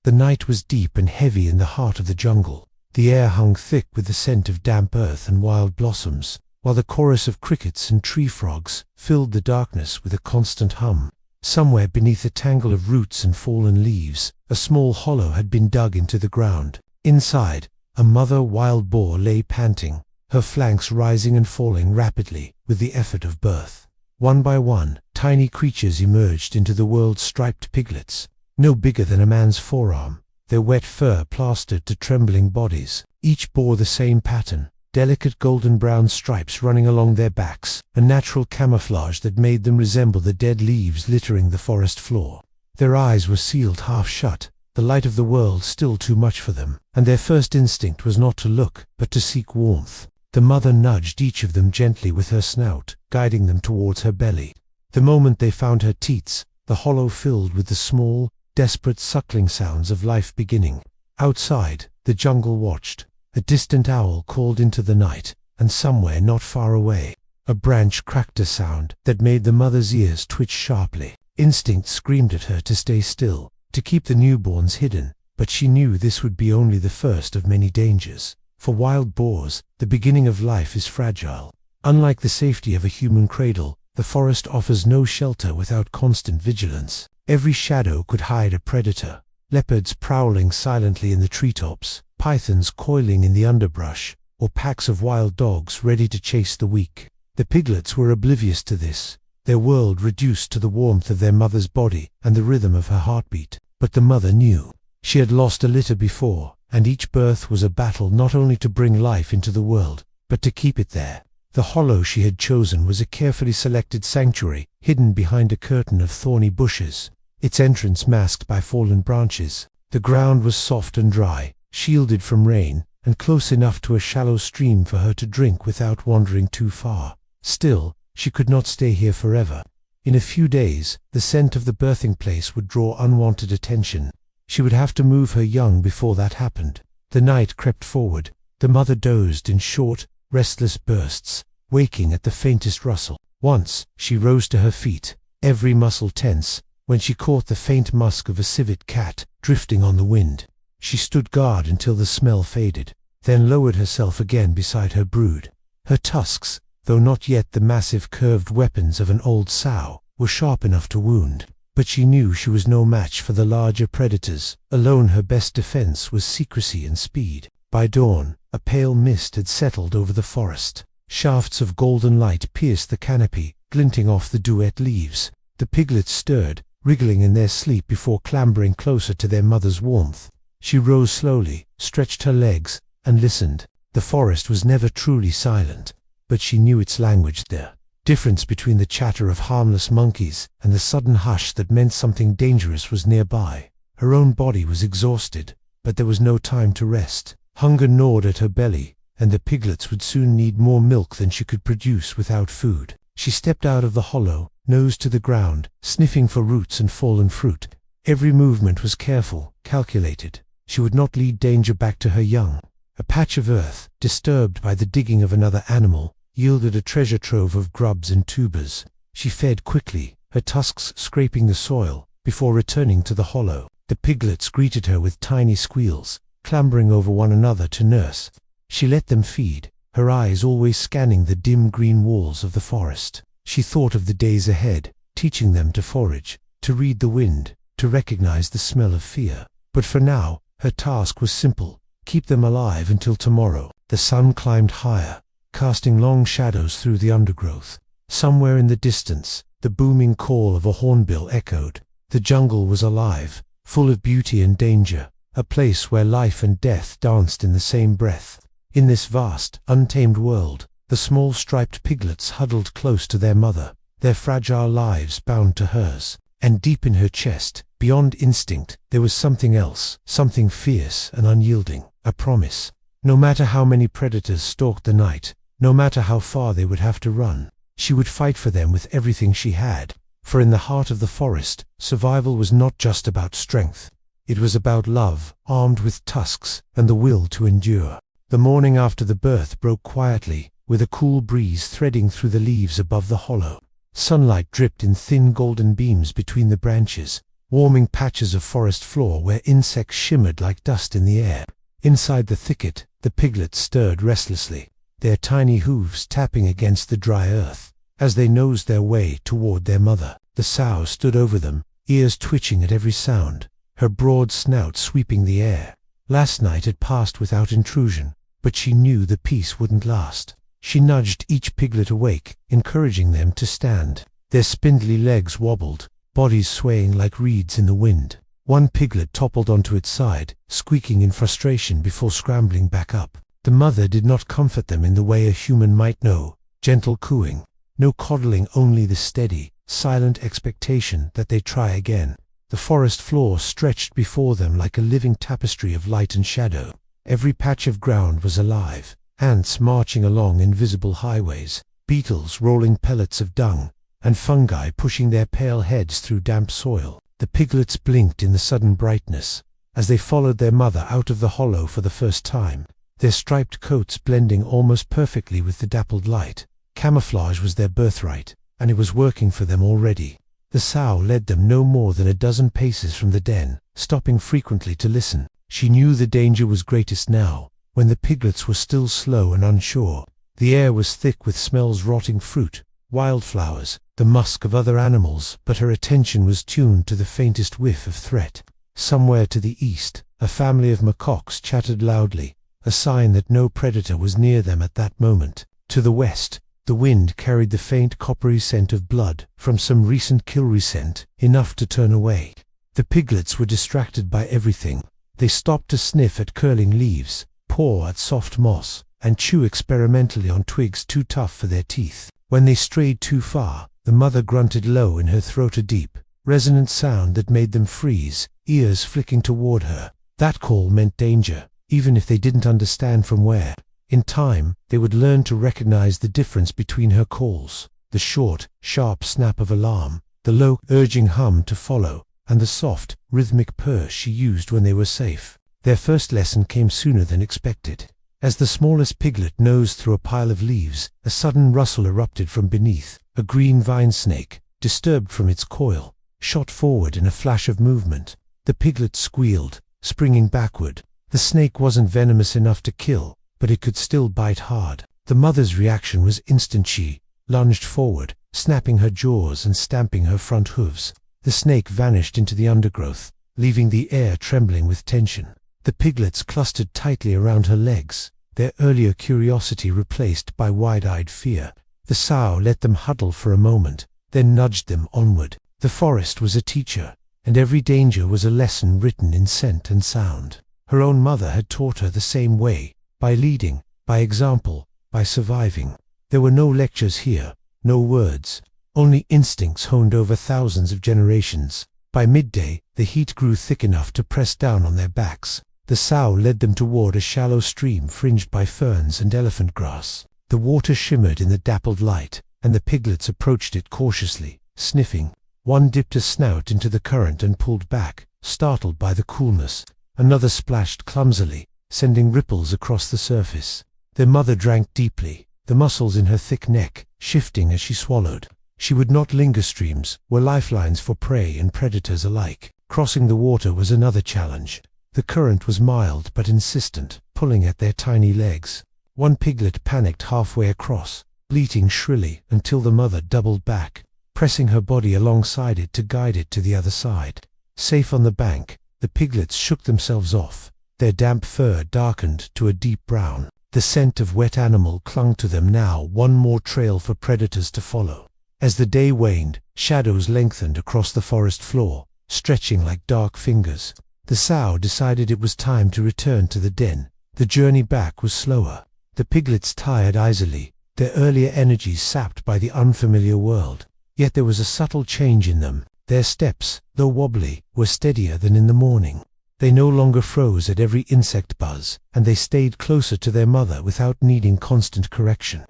The night was deep and heavy in the heart of the jungle. The air hung thick with the scent of damp earth and wild blossoms, while the chorus of crickets and tree frogs filled the darkness with a constant hum. Somewhere beneath a tangle of roots and fallen leaves, a small hollow had been dug into the ground. Inside, a mother wild boar lay panting, her flanks rising and falling rapidly with the effort of birth. One by one, tiny creatures emerged into the world, striped piglets, no bigger than a man's forearm, their wet fur plastered to trembling bodies. Each bore the same pattern, delicate golden-brown stripes running along their backs, a natural camouflage that made them resemble the dead leaves littering the forest floor. Their eyes were sealed half shut, the light of the world still too much for them, and their first instinct was not to look, but to seek warmth. The mother nudged each of them gently with her snout, guiding them towards her belly. The moment they found her teats, the hollow filled with the small, desperate suckling sounds of life beginning. Outside, the jungle watched. A distant owl called into the night, and somewhere not far away, a branch cracked a sound that made the mother's ears twitch sharply. Instinct screamed at her to stay still, to keep the newborns hidden, but she knew this would be only the first of many dangers. For wild boars, the beginning of life is fragile. Unlike the safety of a human cradle, the forest offers no shelter without constant vigilance. Every shadow could hide a predator. Leopards prowling silently in the treetops, pythons coiling in the underbrush, or packs of wild dogs ready to chase the weak. The piglets were oblivious to this, their world reduced to the warmth of their mother's body and the rhythm of her heartbeat. But the mother knew. She had lost a litter before, and each birth was a battle not only to bring life into the world, but to keep it there. The hollow she had chosen was a carefully selected sanctuary, hidden behind a curtain of thorny bushes, its entrance masked by fallen branches. The ground was soft and dry, shielded from rain, and close enough to a shallow stream for her to drink without wandering too far. Still, she could not stay here forever. In a few days, the scent of the birthing place would draw unwanted attention. She would have to move her young before that happened. The night crept forward. The mother dozed in short, restless bursts, waking at the faintest rustle. Once, she rose to her feet, every muscle tense, when she caught the faint musk of a civet cat drifting on the wind. She stood guard until the smell faded, then lowered herself again beside her brood. Her tusks, though not yet the massive curved weapons of an old sow, were sharp enough to wound. But she knew she was no match for the larger predators. Alone her best defense was secrecy and speed. By dawn, a pale mist had settled over the forest. Shafts of golden light pierced the canopy, glinting off the duet leaves. The piglets stirred, wriggling in their sleep before clambering closer to their mother's warmth. She rose slowly, stretched her legs, and listened. The forest was never truly silent, but she knew its language there. Difference between the chatter of harmless monkeys and the sudden hush that meant something dangerous was nearby. Her own body was exhausted, but there was no time to rest. Hunger gnawed at her belly, and the piglets would soon need more milk than she could produce without food. She stepped out of the hollow, nose to the ground, sniffing for roots and fallen fruit. Every movement was careful, calculated. She would not lead danger back to her young. A patch of earth, disturbed by the digging of another animal, yielded a treasure trove of grubs and tubers. She fed quickly, her tusks scraping the soil, before returning to the hollow. The piglets greeted her with tiny squeals, clambering over one another to nurse. She let them feed, her eyes always scanning the dim green walls of the forest. She thought of the days ahead, teaching them to forage, to read the wind, to recognize the smell of fear. But for now, her task was simple: keep them alive until tomorrow. The sun climbed higher, casting long shadows through the undergrowth. Somewhere in the distance, the booming call of a hornbill echoed. The jungle was alive, full of beauty and danger, a place where life and death danced in the same breath. In this vast, untamed world, the small striped piglets huddled close to their mother, their fragile lives bound to hers. And deep in her chest, beyond instinct, there was something else, something fierce and unyielding, a promise. No matter how many predators stalked the night, no matter how far they would have to run, she would fight for them with everything she had. For in the heart of the forest, survival was not just about strength. It was about love, armed with tusks, and the will to endure. The morning after the birth broke quietly, with a cool breeze threading through the leaves above the hollow. Sunlight dripped in thin golden beams between the branches, warming patches of forest floor where insects shimmered like dust in the air. Inside the thicket, the piglets stirred restlessly, their tiny hooves tapping against the dry earth. As they nosed their way toward their mother, the sow stood over them, ears twitching at every sound, her broad snout sweeping the air. Last night had passed without intrusion, but she knew the peace wouldn't last. She nudged each piglet awake, encouraging them to stand. Their spindly legs wobbled, bodies swaying like reeds in the wind. One piglet toppled onto its side, squeaking in frustration before scrambling back up. The mother did not comfort them in the way a human might know, gentle cooing. No coddling, only the steady, silent expectation that they'd try again. The forest floor stretched before them like a living tapestry of light and shadow. Every patch of ground was alive, ants marching along invisible highways, beetles rolling pellets of dung, and fungi pushing their pale heads through damp soil. The piglets blinked in the sudden brightness, as they followed their mother out of the hollow for the first time, their striped coats blending almost perfectly with the dappled light. Camouflage was their birthright, and it was working for them already. The sow led them no more than a dozen paces from the den, stopping frequently to listen. She knew the danger was greatest now, when the piglets were still slow and unsure. The air was thick with smells rotting fruit, wildflowers, the musk of other animals, but her attention was tuned to the faintest whiff of threat. Somewhere to the east, a family of macaques chattered loudly, a sign that no predator was near them at that moment. To the west, the wind carried the faint coppery scent of blood from some recent kill recent, enough to turn away. The piglets were distracted by everything. They stopped to sniff at curling leaves, paw at soft moss, and chew experimentally on twigs too tough for their teeth. When they strayed too far, the mother grunted low in her throat, a deep, resonant sound that made them freeze, ears flicking toward her. That call meant danger, even if they didn't understand from where. In time, they would learn to recognize the difference between her calls, the short, sharp snap of alarm, the low, urging hum to follow, and the soft, rhythmic purr she used when they were safe. Their first lesson came sooner than expected. As the smallest piglet nosed through a pile of leaves, a sudden rustle erupted from beneath. A green vine snake, disturbed from its coil, shot forward in a flash of movement. The piglet squealed, springing backward. The snake wasn't venomous enough to kill, but it could still bite hard. The mother's reaction was instant. She lunged forward, snapping her jaws and stamping her front hooves. The snake vanished into the undergrowth, leaving the air trembling with tension. The piglets clustered tightly around her legs, their earlier curiosity replaced by wide-eyed fear. The sow let them huddle for a moment, then nudged them onward. The forest was a teacher, and every danger was a lesson written in scent and sound. Her own mother had taught her the same way, by leading, by example, by surviving. There were no lectures here, no words, only instincts honed over thousands of generations. By midday, the heat grew thick enough to press down on their backs. The sow led them toward a shallow stream fringed by ferns and elephant grass. The water shimmered in the dappled light, and the piglets approached it cautiously, sniffing. One dipped a snout into the current and pulled back, startled by the coolness. Another splashed clumsily, sending ripples across the surface. Their mother drank deeply, the muscles in her thick neck shifting as she swallowed. She would not linger. Streams were lifelines for prey and predators alike. Crossing the water was another challenge. The current was mild but insistent, pulling at their tiny legs. One piglet panicked halfway across, bleating shrilly until the mother doubled back, pressing her body alongside it to guide it to the other side. Safe on the bank, the piglets shook themselves off, their damp fur darkened to a deep brown. The scent of wet animal clung to them now, one more trail for predators to follow. As the day waned, shadows lengthened across the forest floor, stretching like dark fingers. The sow decided it was time to return to the den. The journey back was slower. The piglets tired easily, their earlier energies sapped by the unfamiliar world. Yet there was a subtle change in them. Their steps, though wobbly, were steadier than in the morning. They no longer froze at every insect buzz, and they stayed closer to their mother without needing constant correction.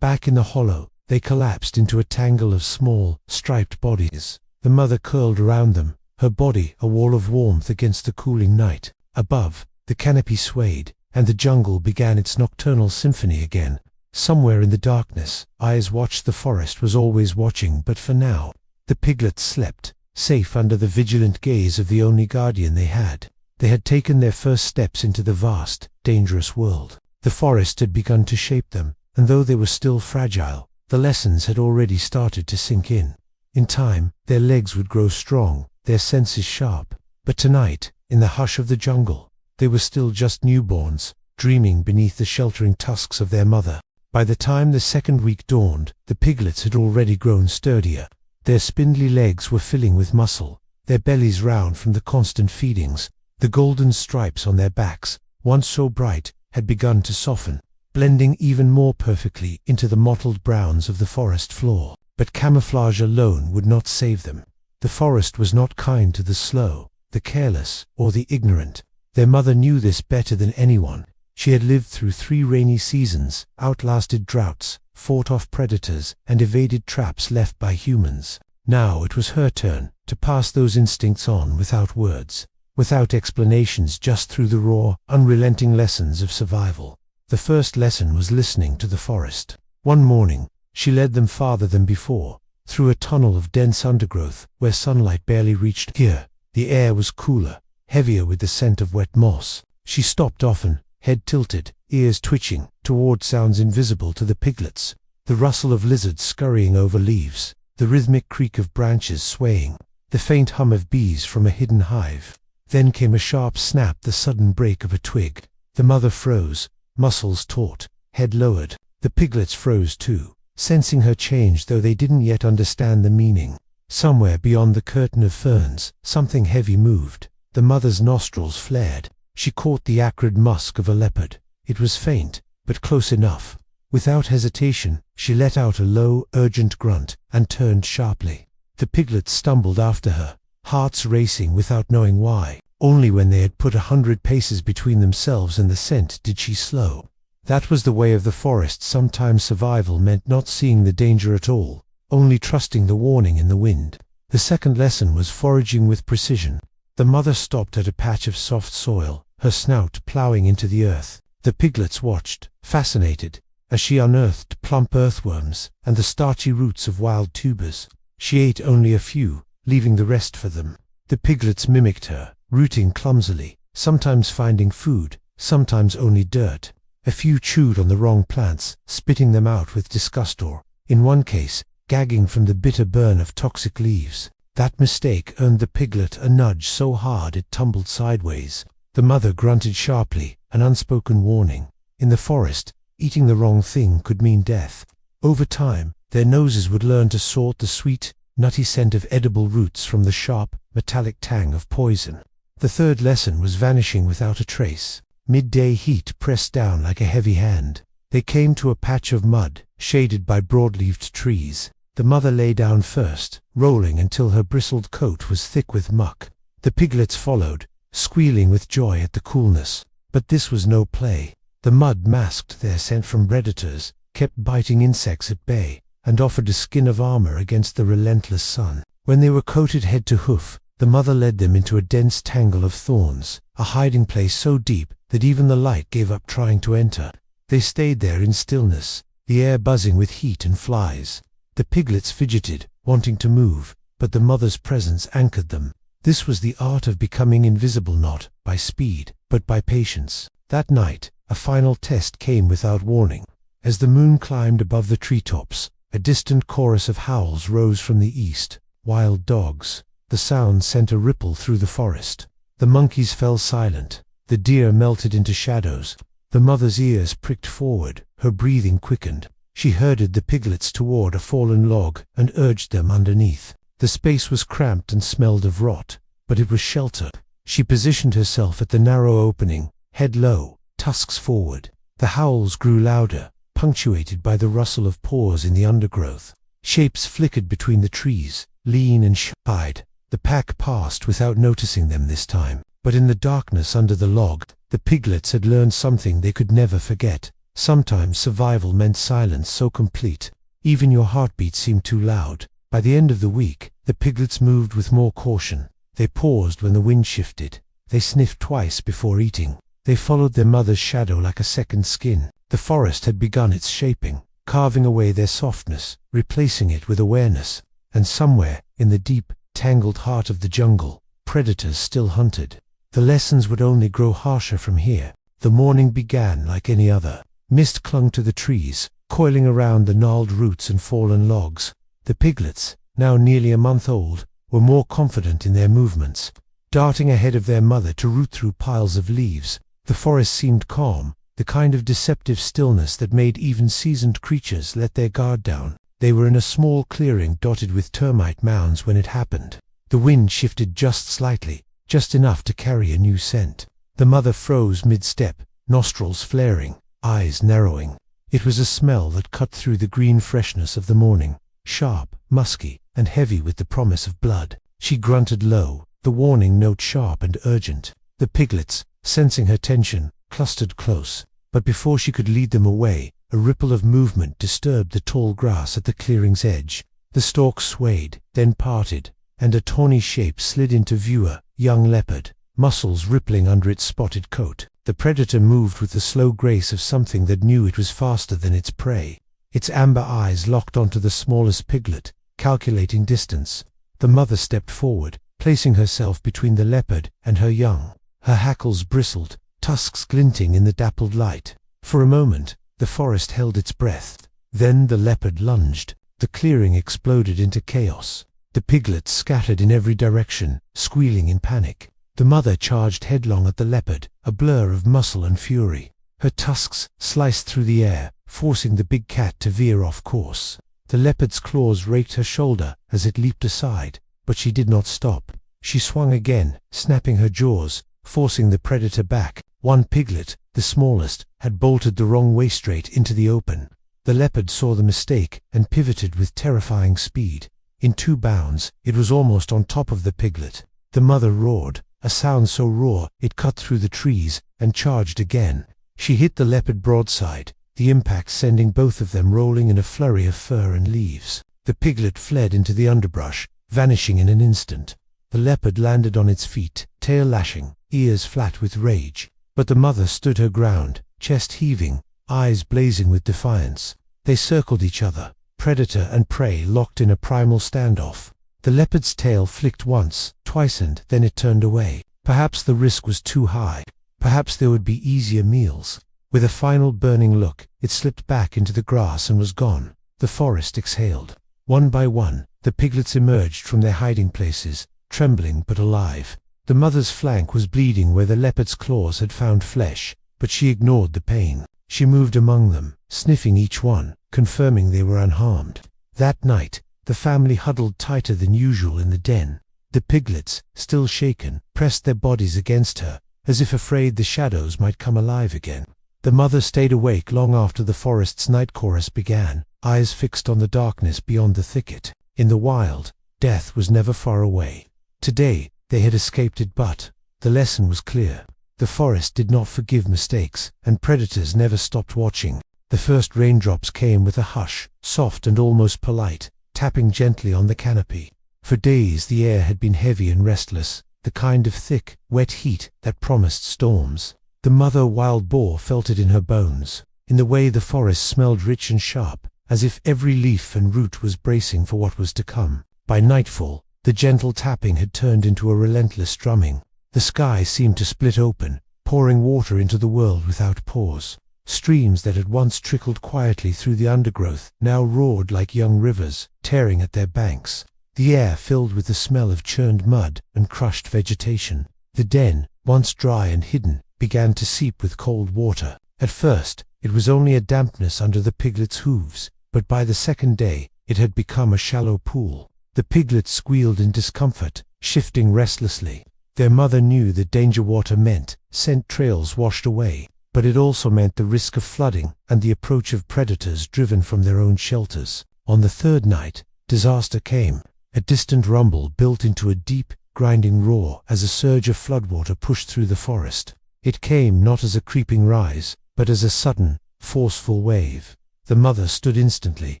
Back in the hollow, they collapsed into a tangle of small, striped bodies. The mother curled around them, her body a wall of warmth against the cooling night. Above, the canopy swayed, and the jungle began its nocturnal symphony again. Somewhere in the darkness, eyes watched. The forest was always watching, but for now, the piglets slept, safe under the vigilant gaze of the only guardian they had. They had taken their first steps into the vast, dangerous world. The forest had begun to shape them, and though they were still fragile, the lessons had already started to sink in. In time, their legs would grow strong, their senses sharp. But tonight, in the hush of the jungle, they were still just newborns, dreaming beneath the sheltering tusks of their mother. By the time the second week dawned, the piglets had already grown sturdier. Their spindly legs were filling with muscle, their bellies round from the constant feedings. The golden stripes on their backs, once so bright, had begun to soften, blending even more perfectly into the mottled browns of the forest floor. But camouflage alone would not save them. The forest was not kind to the slow, the careless, or the ignorant. Their mother knew this better than anyone. She had lived through 3 rainy seasons, outlasted droughts, fought off predators, and evaded traps left by humans. Now it was her turn to pass those instincts on without words, without explanations, just through the raw, unrelenting lessons of survival. The first lesson was listening to the forest. One morning, she led them farther than before, through a tunnel of dense undergrowth where sunlight barely reached. Here, the air was cooler, heavier with the scent of wet moss. She stopped often, head tilted, ears twitching, toward sounds invisible to the piglets. The rustle of lizards scurrying over leaves, the rhythmic creak of branches swaying, the faint hum of bees from a hidden hive. Then came a sharp snap, the sudden break of a twig. The mother froze, muscles taut, head lowered. The piglets froze too, sensing her change though they didn't yet understand the meaning. Somewhere beyond the curtain of ferns, something heavy moved. The mother's nostrils flared. She caught the acrid musk of a leopard. It was faint, but close enough. Without hesitation, she let out a low, urgent grunt, and turned sharply. The piglets stumbled after her, hearts racing without knowing why. Only when they had put 100 paces between themselves and the scent did she slow. That was the way of the forest. Sometimes survival meant not seeing the danger at all, only trusting the warning in the wind. The second lesson was foraging with precision. The mother stopped at a patch of soft soil, her snout plowing into the earth. The piglets watched, fascinated, as she unearthed plump earthworms and the starchy roots of wild tubers. She ate only a few, leaving the rest for them. The piglets mimicked her, rooting clumsily, sometimes finding food, sometimes only dirt. A few chewed on the wrong plants, spitting them out with disgust or, in one case, gagging from the bitter burn of toxic leaves. That mistake earned the piglet a nudge so hard it tumbled sideways. The mother grunted sharply, an unspoken warning. In the forest, eating the wrong thing could mean death. Over time, their noses would learn to sort the sweet, nutty scent of edible roots from the sharp, metallic tang of poison. The third lesson was vanishing without a trace. Midday heat pressed down like a heavy hand. They came to a patch of mud, shaded by broad-leaved trees. The mother lay down first, rolling until her bristled coat was thick with muck. The piglets followed, squealing with joy at the coolness. But this was no play. The mud masked their scent from predators, kept biting insects at bay, and offered a skin of armor against the relentless sun. When they were coated head to hoof, the mother led them into a dense tangle of thorns, a hiding place so deep that even the light gave up trying to enter. They stayed there in stillness, the air buzzing with heat and flies. The piglets fidgeted, wanting to move, but the mother's presence anchored them. This was the art of becoming invisible, not by speed, but by patience. That night, a final test came without warning. As the moon climbed above the treetops, a distant chorus of howls rose from the east. Wild dogs. The sound sent a ripple through the forest. The monkeys fell silent. The deer melted into shadows. The mother's ears pricked forward, her breathing quickened. She herded the piglets toward a fallen log and urged them underneath. The space was cramped and smelled of rot, but it was sheltered. She positioned herself at the narrow opening, head low, tusks forward. The howls grew louder, punctuated by the rustle of paws in the undergrowth. Shapes flickered between the trees, lean and sharp-eyed. The pack passed without noticing them this time. But in the darkness under the log, the piglets had learned something they could never forget. Sometimes survival meant silence so complete, even your heartbeat seemed too loud. By the end of the week, the piglets moved with more caution. They paused when the wind shifted. They sniffed twice before eating. They followed their mother's shadow like a second skin. The forest had begun its shaping, carving away their softness, replacing it with awareness. And somewhere, in the deep, tangled heart of the jungle, predators still hunted. The lessons would only grow harsher from here. The morning began like any other. Mist clung to the trees, coiling around the gnarled roots and fallen logs. The piglets, now nearly a month old, were more confident in their movements, darting ahead of their mother to root through piles of leaves. The forest seemed calm, the kind of deceptive stillness that made even seasoned creatures let their guard down. They were in a small clearing dotted with termite mounds when it happened. The wind shifted just slightly, just enough to carry a new scent. The mother froze mid-step, nostrils flaring, eyes narrowing. It was a smell that cut through the green freshness of the morning, sharp, musky, and heavy with the promise of blood. She grunted low, the warning note sharp and urgent. The piglets, sensing her tension, clustered close, but before she could lead them away, a ripple of movement disturbed the tall grass at the clearing's edge. The stalks swayed, then parted, and a tawny shape slid into view, a young leopard, muscles rippling under its spotted coat. The predator moved with the slow grace of something that knew it was faster than its prey. Its amber eyes locked onto the smallest piglet, calculating distance. The mother stepped forward, placing herself between the leopard and her young. Her hackles bristled, tusks glinting in the dappled light. For a moment, the forest held its breath. Then the leopard lunged. The clearing exploded into chaos. The piglets scattered in every direction, squealing in panic. The mother charged headlong at the leopard, a blur of muscle and fury. Her tusks sliced through the air, forcing the big cat to veer off course. The leopard's claws raked her shoulder as it leaped aside, but she did not stop. She swung again, snapping her jaws, forcing the predator back. One piglet, the smallest, had bolted the wrong way straight into the open. The leopard saw the mistake and pivoted with terrifying speed. In 2 bounds, it was almost on top of the piglet. The mother roared, a sound so raw it cut through the trees, and charged again. She hit the leopard broadside, the impact sending both of them rolling in a flurry of fur and leaves. The piglet fled into the underbrush, vanishing in an instant. The leopard landed on its feet, tail lashing, ears flat with rage. But the mother stood her ground, chest heaving, eyes blazing with defiance. They circled each other, predator and prey locked in a primal standoff. The leopard's tail flicked once, twice, and then it turned away. Perhaps the risk was too high. Perhaps there would be easier meals. With a final burning look, it slipped back into the grass and was gone. The forest exhaled. One by one, the piglets emerged from their hiding places, trembling but alive. The mother's flank was bleeding where the leopard's claws had found flesh, but she ignored the pain. She moved among them, sniffing each one, confirming they were unharmed. That night, the family huddled tighter than usual in the den. The piglets, still shaken, pressed their bodies against her, as if afraid the shadows might come alive again. The mother stayed awake long after the forest's night chorus began, eyes fixed on the darkness beyond the thicket. In the wild, death was never far away. Today, they had escaped it, but the lesson was clear. The forest did not forgive mistakes, and predators never stopped watching. The first raindrops came with a hush, soft and almost polite, tapping gently on the canopy. For days the air had been heavy and restless, the kind of thick, wet heat that promised storms. The mother wild boar felt it in her bones, in the way the forest smelled rich and sharp, as if every leaf and root was bracing for what was to come. By nightfall, the gentle tapping had turned into a relentless drumming. The sky seemed to split open, pouring water into the world without pause. Streams that had once trickled quietly through the undergrowth now roared like young rivers, tearing at their banks. The air filled with the smell of churned mud and crushed vegetation. The den, once dry and hidden, began to seep with cold water. At first, it was only a dampness under the piglets' hooves, but by the second day, it had become a shallow pool. The piglets squealed in discomfort, shifting restlessly. Their mother knew that danger water meant scent trails washed away, but it also meant the risk of flooding and the approach of predators driven from their own shelters. On the third night, disaster came. A distant rumble built into a deep, grinding roar as a surge of floodwater pushed through the forest. It came not as a creeping rise, but as a sudden, forceful wave. The mother stood instantly,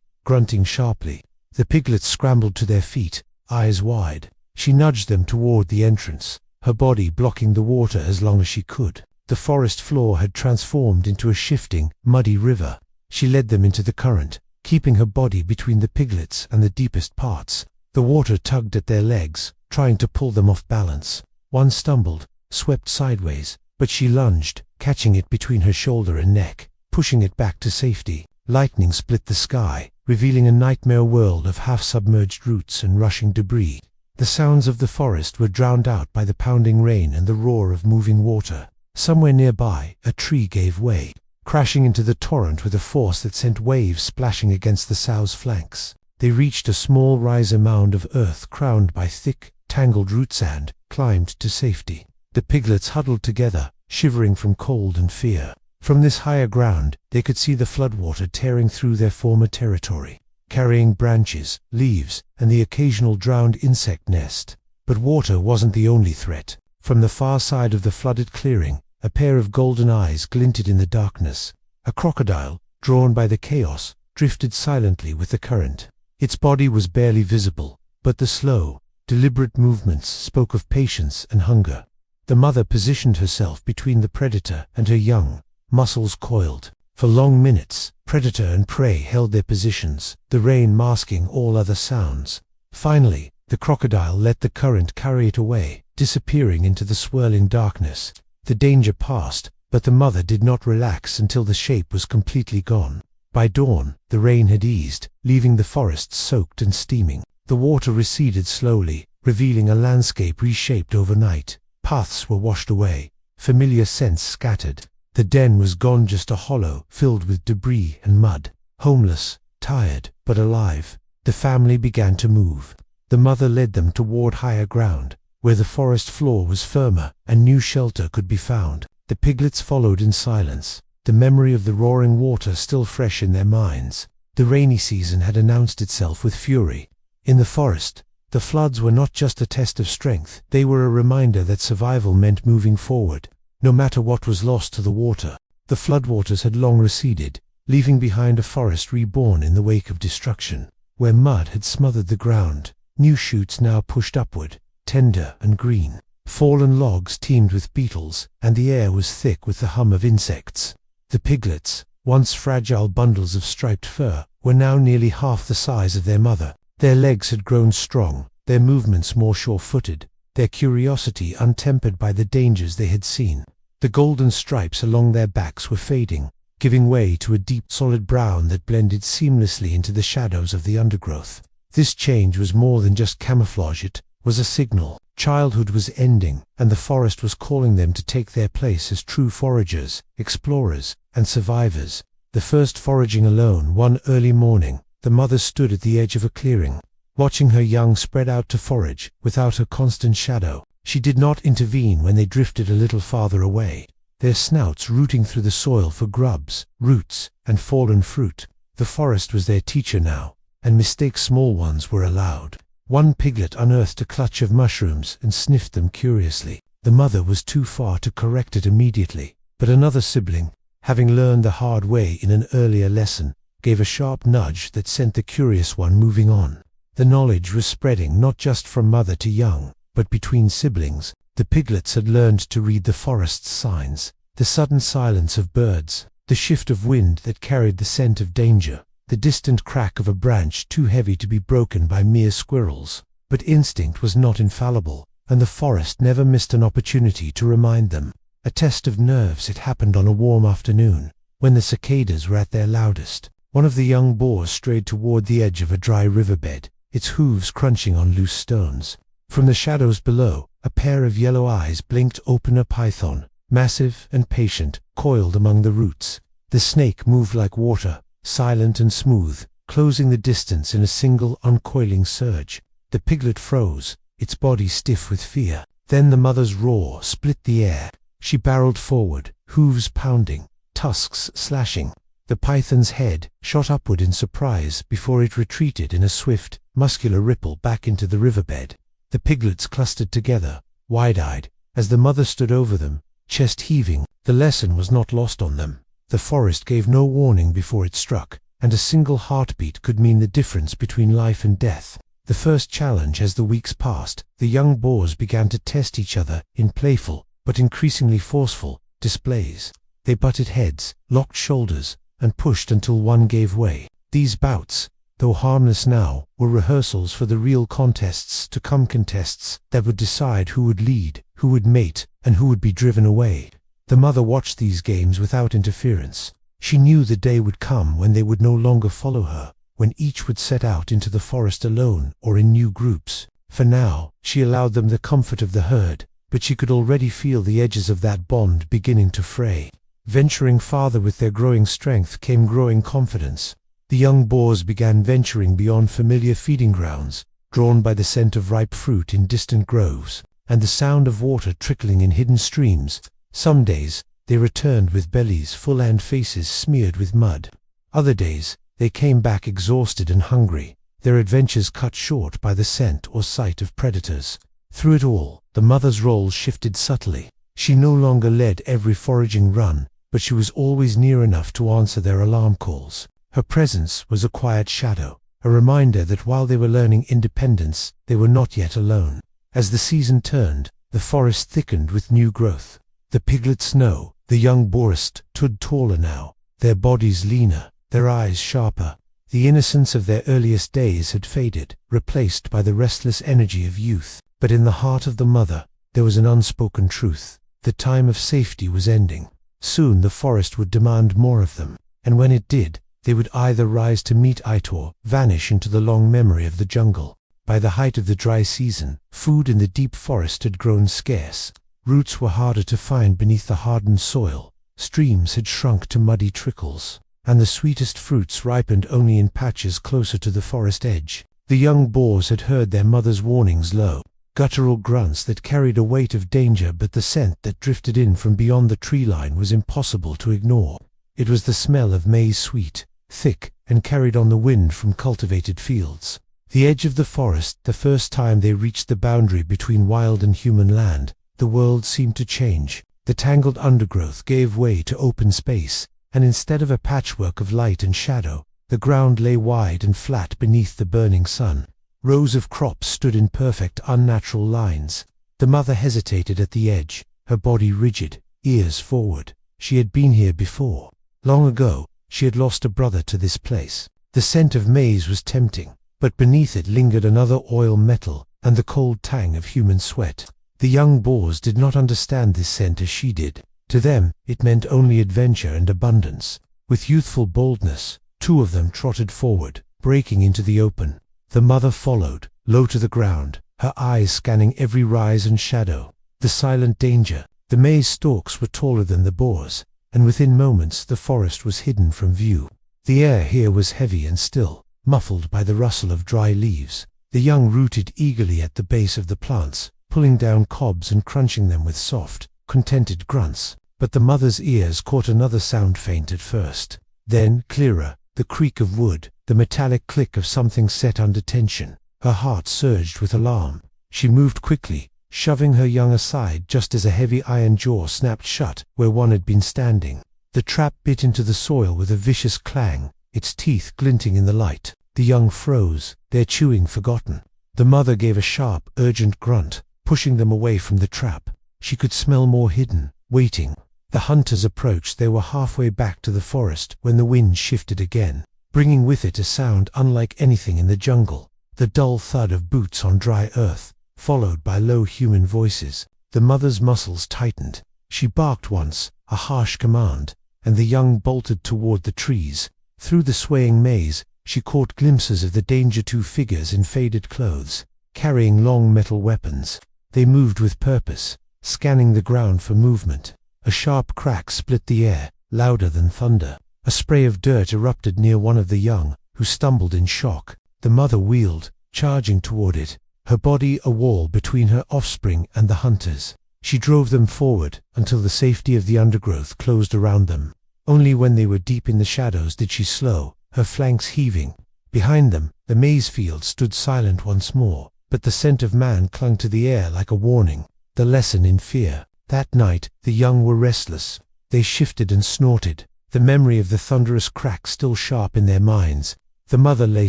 grunting sharply. The piglets scrambled to their feet, eyes wide. She nudged them toward the entrance, her body blocking the water as long as she could. The forest floor had transformed into a shifting, muddy river. She led them into the current, keeping her body between the piglets and the deepest parts. The water tugged at their legs, trying to pull them off balance. One stumbled, swept sideways, but she lunged, catching it between her shoulder and neck, pushing it back to safety. Lightning split the sky, revealing a nightmare world of half-submerged roots and rushing debris. The sounds of the forest were drowned out by the pounding rain and the roar of moving water. Somewhere nearby, a tree gave way, crashing into the torrent with a force that sent waves splashing against the sow's flanks. They reached a small riser mound of earth crowned by thick, tangled root sand, climbed to safety. The piglets huddled together, shivering from cold and fear. From this higher ground, they could see the floodwater tearing through their former territory, carrying branches, leaves, and the occasional drowned insect nest. But water wasn't the only threat. From the far side of the flooded clearing, a pair of golden eyes glinted in the darkness. A crocodile, drawn by the chaos, drifted silently with the current. Its body was barely visible, but the slow, deliberate movements spoke of patience and hunger. The mother positioned herself between the predator and her young, muscles coiled. For long minutes, predator and prey held their positions, the rain masking all other sounds. Finally, the crocodile let the current carry it away, disappearing into the swirling darkness. The danger passed, but the mother did not relax until the shape was completely gone. By dawn, the rain had eased, leaving the forest soaked and steaming. The water receded slowly, revealing a landscape reshaped overnight. Paths were washed away, familiar scents scattered. The den was gone, just a hollow filled with debris and mud. Homeless, tired, but alive, the family began to move. The mother led them toward higher ground, where the forest floor was firmer and new shelter could be found. The piglets followed in silence, the memory of the roaring water still fresh in their minds. The rainy season had announced itself with fury. In the forest, the floods were not just a test of strength, they were a reminder that survival meant moving forward, no matter what was lost to the water. The floodwaters had long receded, leaving behind a forest reborn in the wake of destruction. Where mud had smothered the ground, new shoots now pushed upward, tender and green. Fallen logs teemed with beetles, and the air was thick with the hum of insects. The piglets, once fragile bundles of striped fur, were now nearly half the size of their mother. Their legs had grown strong, their movements more sure-footed, their curiosity untempered by the dangers they had seen. The golden stripes along their backs were fading, giving way to a deep, solid brown that blended seamlessly into the shadows of the undergrowth. This change was more than just camouflage, it was a signal. Childhood was ending, and the forest was calling them to take their place as true foragers, explorers, and survivors. The first foraging alone, one early morning, the mother stood at the edge of a clearing, watching her young spread out to forage, without her constant shadow. She did not intervene when they drifted a little farther away, their snouts rooting through the soil for grubs, roots, and fallen fruit. The forest was their teacher now, and mistakes, small ones, were allowed. One piglet unearthed a clutch of mushrooms and sniffed them curiously. The mother was too far to correct it immediately, but another sibling, having learned the hard way in an earlier lesson, gave a sharp nudge that sent the curious one moving on. The knowledge was spreading not just from mother to young, but between siblings. The piglets had learned to read the forest's signs, the sudden silence of birds, the shift of wind that carried the scent of danger, the distant crack of a branch too heavy to be broken by mere squirrels. But instinct was not infallible, and the forest never missed an opportunity to remind them. A test of nerves. It happened on a warm afternoon, when the cicadas were at their loudest. One of the young boars strayed toward the edge of a dry riverbed, its hooves crunching on loose stones. From the shadows below, a pair of yellow eyes blinked open. A python, massive and patient, coiled among the roots. The snake moved like water, silent and smooth, closing the distance in a single uncoiling surge. The piglet froze, its body stiff with fear. Then the mother's roar split the air. She barreled forward, hooves pounding, tusks slashing. The python's head shot upward in surprise before it retreated in a swift, muscular ripple back into the riverbed. The piglets clustered together, wide-eyed, as the mother stood over them, chest heaving. The lesson was not lost on them. The forest gave no warning before it struck, and a single heartbeat could mean the difference between life and death. The first challenge. As the weeks passed, the young boars began to test each other in playful, but increasingly forceful, displays. They butted heads, locked shoulders, and pushed until one gave way. These bouts, though harmless now, were rehearsals for the real contests to come, contests that would decide who would lead, who would mate, and who would be driven away. The mother watched these games without interference. She knew the day would come when they would no longer follow her, when each would set out into the forest alone or in new groups. For now, she allowed them the comfort of the herd, but she could already feel the edges of that bond beginning to fray. Venturing farther with their growing strength came growing confidence. The young boars began venturing beyond familiar feeding grounds, drawn by the scent of ripe fruit in distant groves, and the sound of water trickling in hidden streams. Some days, they returned with bellies full and faces smeared with mud. Other days, they came back exhausted and hungry, their adventures cut short by the scent or sight of predators. Through it all, the mother's role shifted subtly. She no longer led every foraging run, but she was always near enough to answer their alarm calls. Her presence was a quiet shadow, a reminder that while they were learning independence, they were not yet alone. As the season turned, the forest thickened with new growth. The piglets know, the young boars stood taller now, their bodies leaner, their eyes sharper. The innocence of their earliest days had faded, replaced by the restless energy of youth. But in the heart of the mother, there was an unspoken truth. The time of safety was ending. Soon the forest would demand more of them, and when it did, they would either rise to meet it or vanish into the long memory of the jungle. By the height of the dry season, food in the deep forest had grown scarce. Roots were harder to find beneath the hardened soil. Streams had shrunk to muddy trickles, and the sweetest fruits ripened only in patches closer to the forest edge. The young boars had heard their mother's warnings, low, guttural grunts that carried a weight of danger, but the scent that drifted in from beyond the tree line was impossible to ignore. It was the smell of maize, sweet, thick, and carried on the wind from cultivated fields. The edge of the forest, the first time they reached the boundary between wild and human land, the world seemed to change. The tangled undergrowth gave way to open space, and instead of a patchwork of light and shadow, the ground lay wide and flat beneath the burning sun. Rows of crops stood in perfect, unnatural lines. The mother hesitated at the edge, her body rigid, ears forward. She had been here before. Long ago, she had lost a brother to this place. The scent of maize was tempting, but beneath it lingered another oil metal and the cold tang of human sweat. The young boars did not understand this scent as she did. To them, it meant only adventure and abundance. With youthful boldness, two of them trotted forward, breaking into the open. The mother followed, low to the ground, her eyes scanning every rise and shadow. The silent danger. The maize stalks were taller than the boars, and within moments the forest was hidden from view. The air here was heavy and still, muffled by the rustle of dry leaves. The young rooted eagerly at the base of the plants, pulling down cobs and crunching them with soft, contented grunts. But the mother's ears caught another sound, faint at first, then clearer, the creak of wood, the metallic click of something set under tension. Her heart surged with alarm. She moved quickly, shoving her young aside just as a heavy iron jaw snapped shut where one had been standing. The trap bit into the soil with a vicious clang, its teeth glinting in the light. The young froze, their chewing forgotten. The mother gave a sharp, urgent grunt, pushing them away from the trap. She could smell more hidden, waiting. The hunters approached. They were halfway back to the forest when the wind shifted again, bringing with it a sound unlike anything in the jungle. The dull thud of boots on dry earth, followed by low human voices. The mother's muscles tightened. She barked once, a harsh command, and the young bolted toward the trees. Through the swaying maze, she caught glimpses of the danger, two figures in faded clothes, carrying long metal weapons. They moved with purpose, scanning the ground for movement. A sharp crack split the air, louder than thunder. A spray of dirt erupted near one of the young, who stumbled in shock. The mother wheeled, charging toward it, her body a wall between her offspring and the hunters. She drove them forward until the safety of the undergrowth closed around them. Only when they were deep in the shadows did she slow, her flanks heaving. Behind them, the maize field stood silent once more, but the scent of man clung to the air like a warning, the lesson in fear. That night, the young were restless. They shifted and snorted, the memory of the thunderous crack still sharp in their minds. The mother lay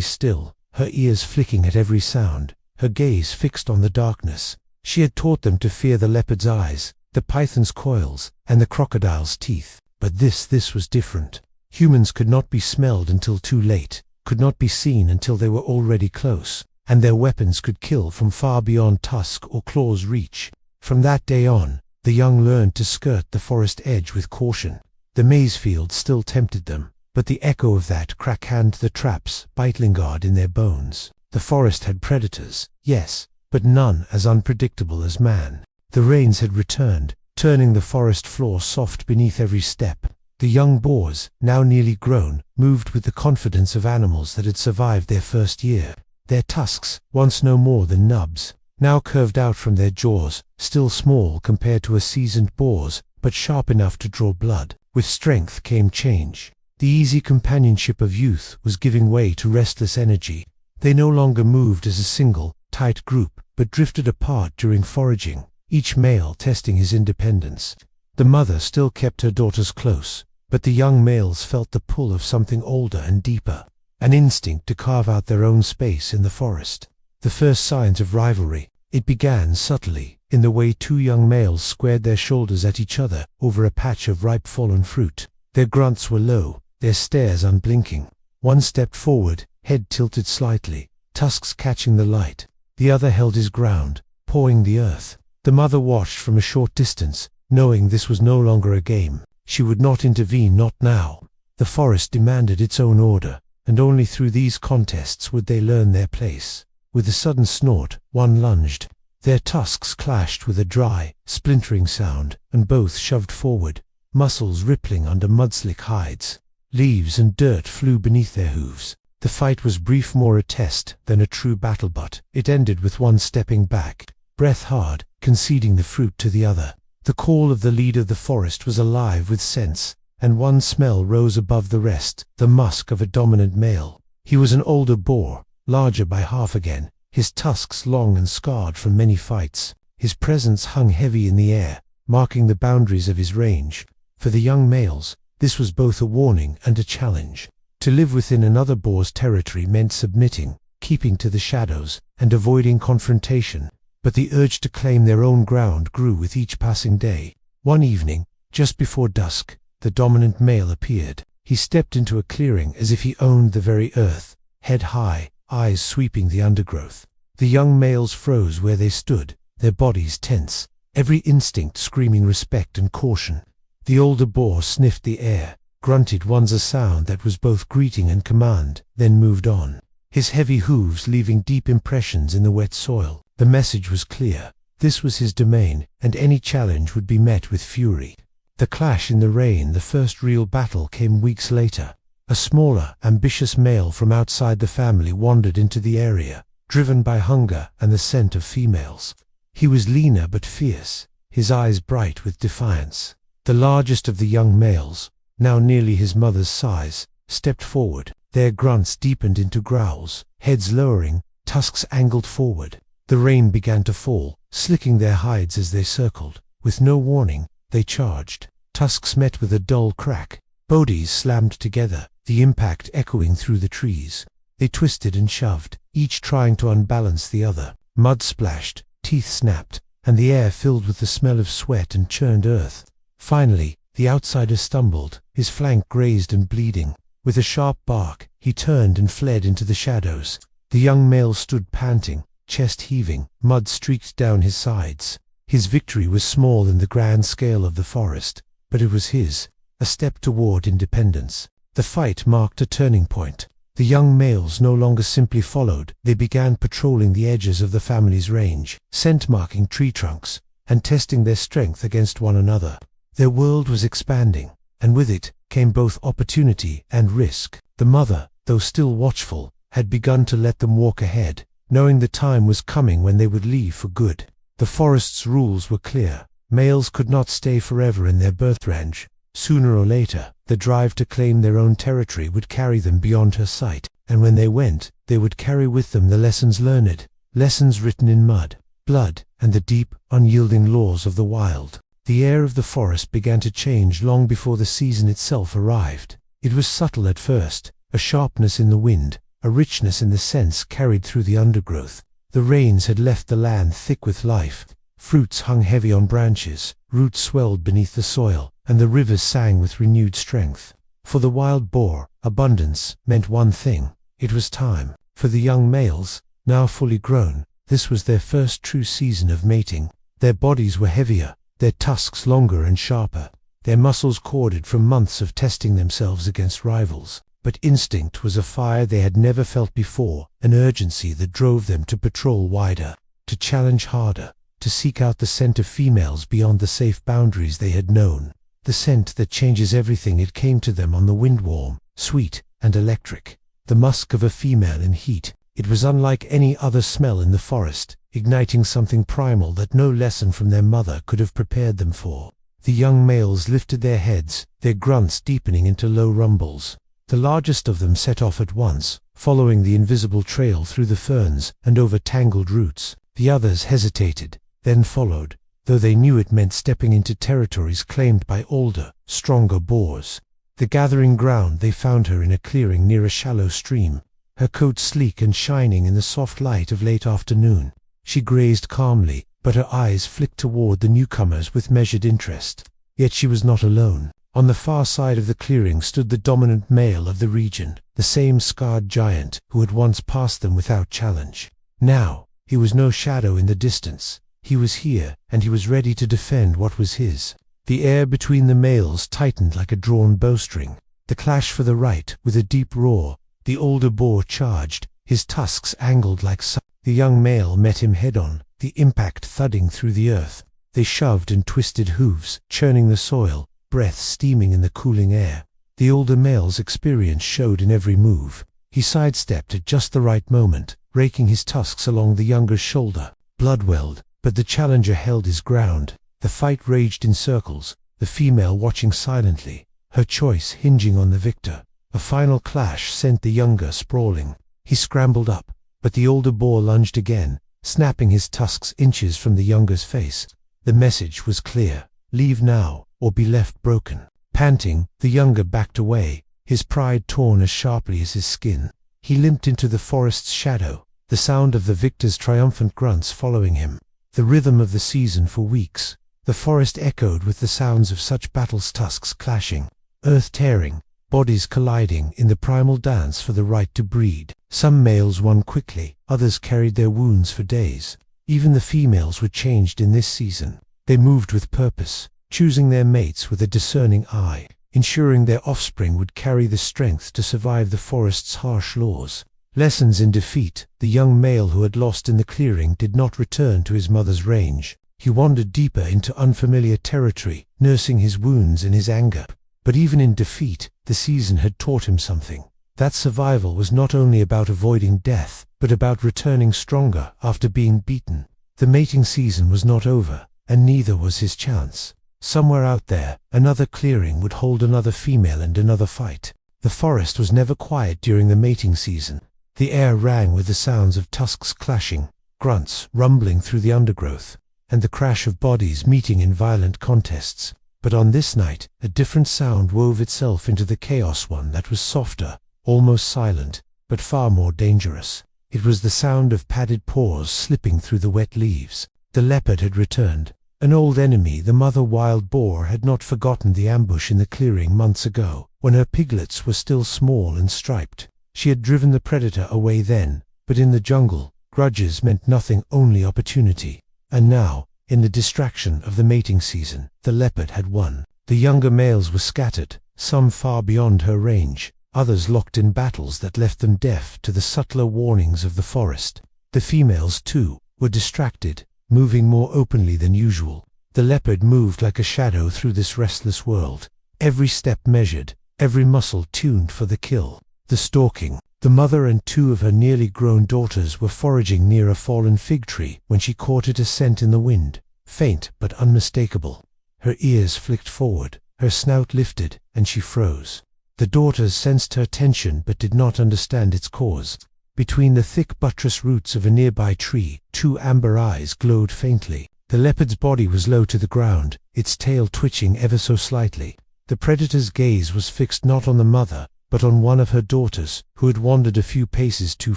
still, her ears flicking at every sound, her gaze fixed on the darkness. She had taught them to fear the leopard's eyes, the python's coils, and the crocodile's teeth. But this was different. Humans could not be smelled until too late. could not be seen until they were already close, and their weapons could kill from far beyond tusk or claw's reach. From that day on, the young learned to skirt the forest edge with caution. The maize fields still tempted them, but the echo of that crack-hand the traps Beitlingard in their bones. The forest had predators, yes, but none as unpredictable as man. The rains had returned, turning the forest floor soft beneath every step. The young boars, now nearly grown, moved with the confidence of animals that had survived their first year. Their tusks, once no more than nubs, now curved out from their jaws, still small compared to a seasoned boar's, but sharp enough to draw blood. With strength came change. The easy companionship of youth was giving way to restless energy. They no longer moved as a single, tight group, but drifted apart during foraging, each male testing his independence. The mother still kept her daughters close, but the young males felt the pull of something older and deeper, an instinct to carve out their own space in the forest. The first signs of rivalry, it began subtly, in the way two young males squared their shoulders at each other over a patch of ripe fallen fruit. Their grunts were low, their stares unblinking. One stepped forward, head tilted slightly, tusks catching the light. The other held his ground, pawing the earth. The mother watched from a short distance, knowing this was no longer a game. She would not intervene, not now. The forest demanded its own order, and only through these contests would they learn their place. With a sudden snort, one lunged. Their tusks clashed with a dry, splintering sound, and both shoved forward, muscles rippling under mudslick hides. Leaves and dirt flew beneath their hooves. The fight was brief, more a test than a true battle, but it ended with one stepping back, breath hard, conceding the fruit to the other. The call of the leader of the forest was alive with sense, and one smell rose above the rest, the musk of a dominant male. He was an older boar, larger by half again, his tusks long and scarred from many fights. His presence hung heavy in the air, marking the boundaries of his range. For the young males, this was both a warning and a challenge. To live within another boar's territory meant submitting, keeping to the shadows, and avoiding confrontation. But the urge to claim their own ground grew with each passing day. One evening, just before dusk, the dominant male appeared. He stepped into a clearing as if he owned the very earth, head high, eyes sweeping the undergrowth. The young males froze where they stood, their bodies tense, every instinct screaming respect and caution. The older boar sniffed the air, grunted once a sound that was both greeting and command, then moved on, his heavy hooves leaving deep impressions in the wet soil. The message was clear. This was his domain, and any challenge would be met with fury. The clash in the rain, the first real battle, came weeks later. A smaller, ambitious male from outside the family wandered into the area, driven by hunger and the scent of females. He was leaner but fierce, his eyes bright with defiance. The largest of the young males, now nearly his mother's size, stepped forward. Their grunts deepened into growls, heads lowering, tusks angled forward. The rain began to fall, slicking their hides as they circled. With no warning, they charged. Tusks met with a dull crack. Bodies slammed together, the impact echoing through the trees. They twisted and shoved, each trying to unbalance the other. Mud splashed, teeth snapped, and the air filled with the smell of sweat and churned earth. Finally, the outsider stumbled, his flank grazed and bleeding. With a sharp bark, he turned and fled into the shadows. The young male stood panting, chest heaving, mud streaked down his sides. His victory was small in the grand scale of the forest, but it was his, a step toward independence. The fight marked a turning point. The young males no longer simply followed, they began patrolling the edges of the family's range, scent-marking tree trunks, and testing their strength against one another. Their world was expanding, and with it came both opportunity and risk. The mother, though still watchful, had begun to let them walk ahead, knowing the time was coming when they would leave for good. The forest's rules were clear. Males could not stay forever in their birth range. Sooner or later, the drive to claim their own territory would carry them beyond her sight, and when they went, they would carry with them the lessons learned, lessons written in mud, blood, and the deep, unyielding laws of the wild. The air of the forest began to change long before the season itself arrived. It was subtle at first, a sharpness in the wind, a richness in the scents carried through the undergrowth. The rains had left the land thick with life. Fruits hung heavy on branches, roots swelled beneath the soil, and the rivers sang with renewed strength. For the wild boar, abundance meant one thing: It was time. For the young males, now fully grown, this was their first true season of mating. Their bodies were heavier, their tusks longer and sharper, their muscles corded from months of testing themselves against rivals. But instinct was a fire they had never felt before, an urgency that drove them to patrol wider, to challenge harder, to seek out the scent of females beyond the safe boundaries they had known. The scent that changes everything. It came to them on the wind, warm, sweet, and electric. The musk of a female in heat. It was unlike any other smell in the forest, igniting something primal that no lesson from their mother could have prepared them for. The young males lifted their heads, their grunts deepening into low rumbles. The largest of them set off at once, following the invisible trail through the ferns and over tangled roots. The others hesitated, then followed, though they knew it meant stepping into territories claimed by older, stronger boars. The gathering ground, they found her in a clearing near a shallow stream, her coat sleek and shining in the soft light of late afternoon. She grazed calmly, but her eyes flicked toward the newcomers with measured interest. Yet she was not alone. On the far side of the clearing stood the dominant male of the region, the same scarred giant who had once passed them without challenge. Now, he was no shadow in the distance. He was here, and he was ready to defend what was his. The air between the males tightened like a drawn bowstring. The clash for the right, with a deep roar, the older boar charged, his tusks angled like the young male met him head-on, the impact thudding through the earth. They shoved and twisted hooves, churning the soil, breath steaming in the cooling air. The older male's experience showed in every move. He sidestepped at just the right moment, raking his tusks along the younger's shoulder. Blood welled, but the challenger held his ground. The fight raged in circles, the female watching silently, her choice hinging on the victor. A final clash sent the younger sprawling. He scrambled up, but the older boar lunged again, snapping his tusks inches from the younger's face. The message was clear: leave now, or be left broken. Panting, the younger backed away, his pride torn as sharply as his skin. He limped into the forest's shadow, the sound of the victor's triumphant grunts following him. The rhythm of the season for weeks. The forest echoed with the sounds of such battles, tusks clashing, earth tearing, bodies colliding in the primal dance for the right to breed. Some males won quickly, others carried their wounds for days. Even the females were changed in this season. They moved with purpose, choosing their mates with a discerning eye, ensuring their offspring would carry the strength to survive the forest's harsh laws. Lessons in defeat. The young male who had lost in the clearing did not return to his mother's range. He wandered deeper into unfamiliar territory, nursing his wounds and his anger. But even in defeat, the season had taught him something. That survival was not only about avoiding death, but about returning stronger after being beaten. The mating season was not over, and neither was his chance. Somewhere out there, another clearing would hold another female and another fight. The forest was never quiet during the mating season. The air rang with the sounds of tusks clashing, grunts rumbling through the undergrowth, and the crash of bodies meeting in violent contests. But on this night, a different sound wove itself into the chaos, one that was softer, almost silent, but far more dangerous. It was the sound of padded paws slipping through the wet leaves. The leopard had returned. An old enemy, the mother wild boar, had not forgotten the ambush in the clearing months ago, when her piglets were still small and striped. She had driven the predator away then, but in the jungle, grudges meant nothing, only opportunity. And now, in the distraction of the mating season, the leopard had won. The younger males were scattered, some far beyond her range, others locked in battles that left them deaf to the subtler warnings of the forest. The females, too, were distracted, moving more openly than usual. The leopard moved like a shadow through this restless world, every step measured, every muscle tuned for the kill. The stalking. The mother and two of her nearly grown daughters were foraging near a fallen fig tree when she caught it, a scent in the wind, faint but unmistakable. Her ears flicked forward, her snout lifted, and she froze. The daughters sensed her tension but did not understand its cause. Between the thick buttress roots of a nearby tree, two amber eyes glowed faintly. The leopard's body was low to the ground, its tail twitching ever so slightly. The predator's gaze was fixed not on the mother, but on one of her daughters, who had wandered a few paces too